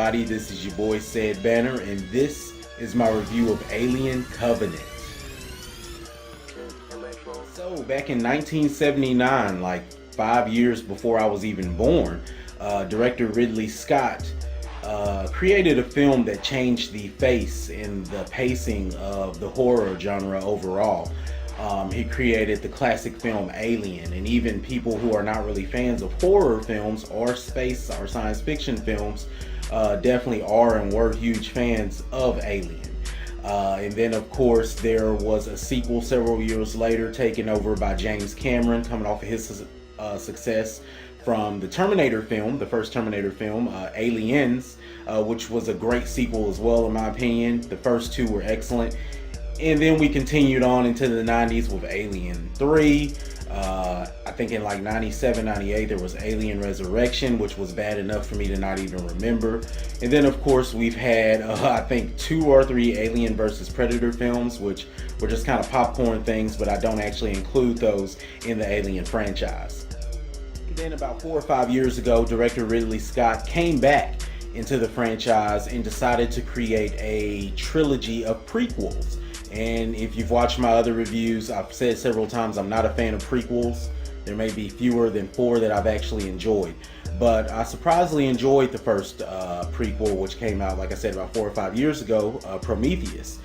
everybody, this is your boy Ced Banner, and this is my review of Alien Covenant. So, back in 1979, like 5 years before I was even born, director Ridley Scott created a film that changed the face and the pacing of the horror genre overall. He created the classic film Alien, and even people who are not really fans of horror films or space or science fiction films definitely are and were huge fans of Alien. And then of course there was a sequel several years later taken over by James Cameron, coming off of his success from the Terminator film, the first Terminator film, Aliens, which was a great sequel as well in my opinion. The first two were excellent. And then we continued on into the 90s with Alien 3. I think in like 97, 98 there was Alien Resurrection, which was bad enough for me to not even remember. And then of course we've had I think 2 or 3 Alien vs Predator films, which were just kind of popcorn things, but I don't actually include those in the Alien franchise. And then about 4 or 5 years ago, director Ridley Scott came back into the franchise and decided to create a trilogy of prequels. And if you've watched my other reviews, I've said several times I'm not a fan of prequels. There may be fewer than 4 that I've actually enjoyed. But I surprisingly enjoyed the first prequel, which came out, like I said, about 4 or 5 years ago, Prometheus.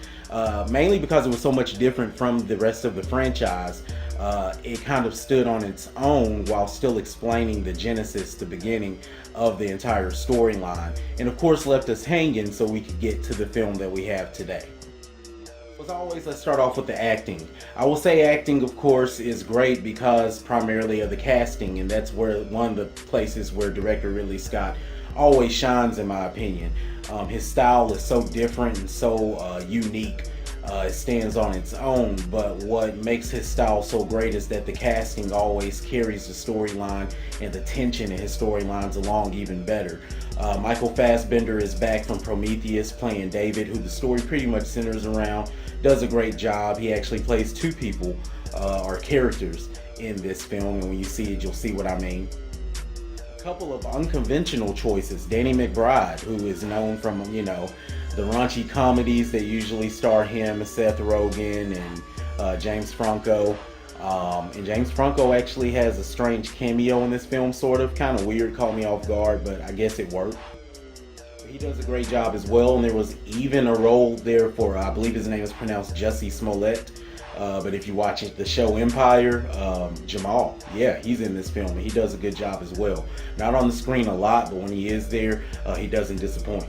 Mainly because it was so much different from the rest of the franchise. It kind of stood on its own while still explaining the genesis, the beginning of the entire storyline. And of course left us hanging so we could get to the film that we have today. As always, let's start off with the acting. I will say acting, of course, is great because primarily of the casting, and that's where one of the places where director Ridley Scott always shines in my opinion. His style is so different and so unique. It stands on its own, but what makes his style so great is that the casting always carries the storyline and the tension in his storylines along even better. Michael Fassbender is back from Prometheus playing David, who the story pretty much centers around. Does a great job. He actually plays 2 people or characters in this film, and when you see it, you'll see what I mean. A couple of unconventional choices. Danny McBride, who is known from, you know, the raunchy comedies that usually star him, Seth Rogen, and James Franco. And James Franco actually has a strange cameo in this film, sort of. Kind of weird, caught me off guard, but I guess it worked. He does a great job as well, and there was even a role there for, I believe his name is pronounced Jussie Smollett. But if you watch the show Empire, Jamal, yeah, he's in this film, and he does a good job as well. Not on the screen a lot, but when he is there, he doesn't disappoint.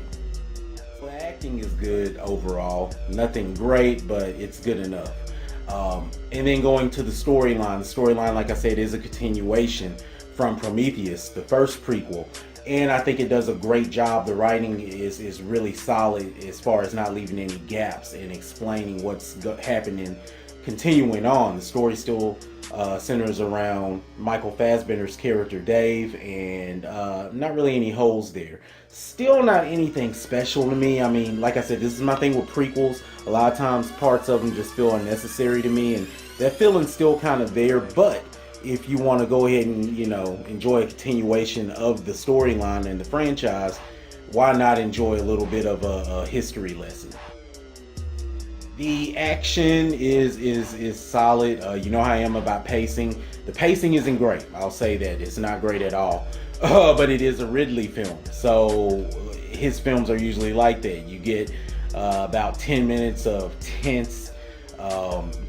So the acting is good overall. Nothing great, but it's good enough. And then going to the storyline, like I said, is a continuation from Prometheus, the first prequel. And I think it does a great job. The writing is really solid as far as not leaving any gaps and explaining what's happening, continuing on. The story still centers around Michael Fassbender's character Dave, and not really any holes there. Still not anything special to me. I mean, like I said, this is my thing with prequels. A lot of times parts of them just feel unnecessary to me, and that feeling's still kind of there. But if you want to go ahead and, you know, enjoy a continuation of the storyline and the franchise, why not enjoy a little bit of a history lesson? The action is solid. You know how I am about pacing. The pacing isn't great. I'll say that. It's not great at all. But it is a Ridley film. So his films are usually like that. You get about 10 minutes of tense,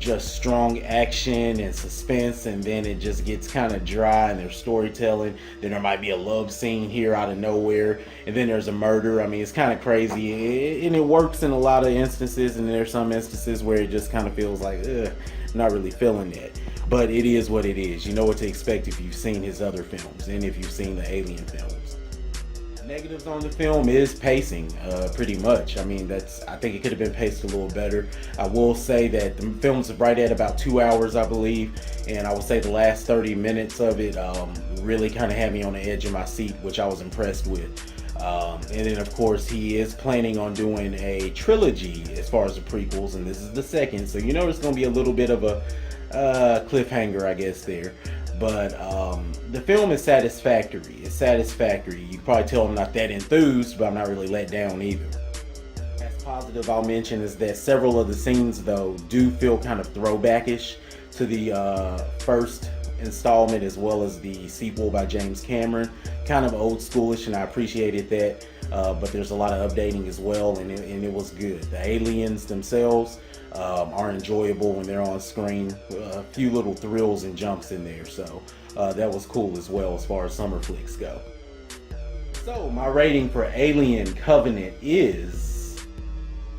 just strong action and suspense, and then it just gets kind of dry in their storytelling. Then there might be a love scene here out of nowhere, and then there's a murder. I mean, it's kind of crazy, and it works in a lot of instances, and there's some instances where it just kind of feels like, not really feeling it. But it is what it is. You know what to expect if you've seen his other films and if you've seen the Alien films. Negatives on the film is pacing, pretty much. I mean, I think it could have been paced a little better. I will say that the film's right at about 2 hours, I believe, and I would say the last 30 minutes of it really kind of had me on the edge of my seat, which I was impressed with. And then, of course, he is planning on doing a trilogy as far as the prequels, and this is the second, so you know there's going to be a little bit of a cliffhanger, I guess, there. But the film is satisfactory. It's satisfactory. You can probably tell I'm not that enthused, but I'm not really let down either. As positive I'll mention is that several of the scenes, though, do feel kind of throwbackish to the first installment as well as the sequel by James Cameron. Kind of old schoolish, and I appreciated that. But there's a lot of updating as well, and it was good. The aliens themselves are enjoyable when they're on screen. A few little thrills and jumps in there, so that was cool as well as far as summer flicks go. So my rating for Alien Covenant is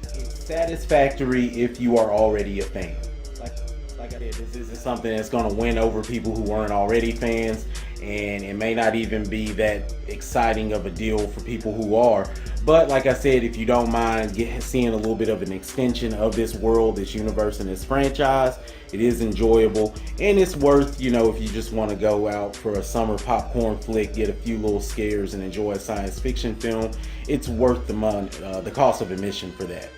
it's satisfactory if you are already a fan. Like I said, this isn't something that's going to win over people who weren't already fans, and it may not even be that exciting of a deal for people who are. But like I said, if you don't mind seeing a little bit of an extension of this world, this universe, and this franchise, it is enjoyable, and it's worth, you know, if you just want to go out for a summer popcorn flick, get a few little scares, and enjoy a science fiction film, it's worth the money, the cost of admission for that.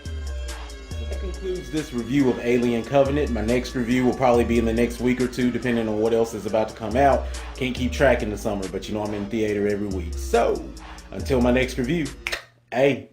That concludes this review of Alien Covenant. My next review will probably be in the next week or two, depending on what else is about to come out. Can't keep track in the summer, but you know I'm in theater every week. So, until my next review, hey.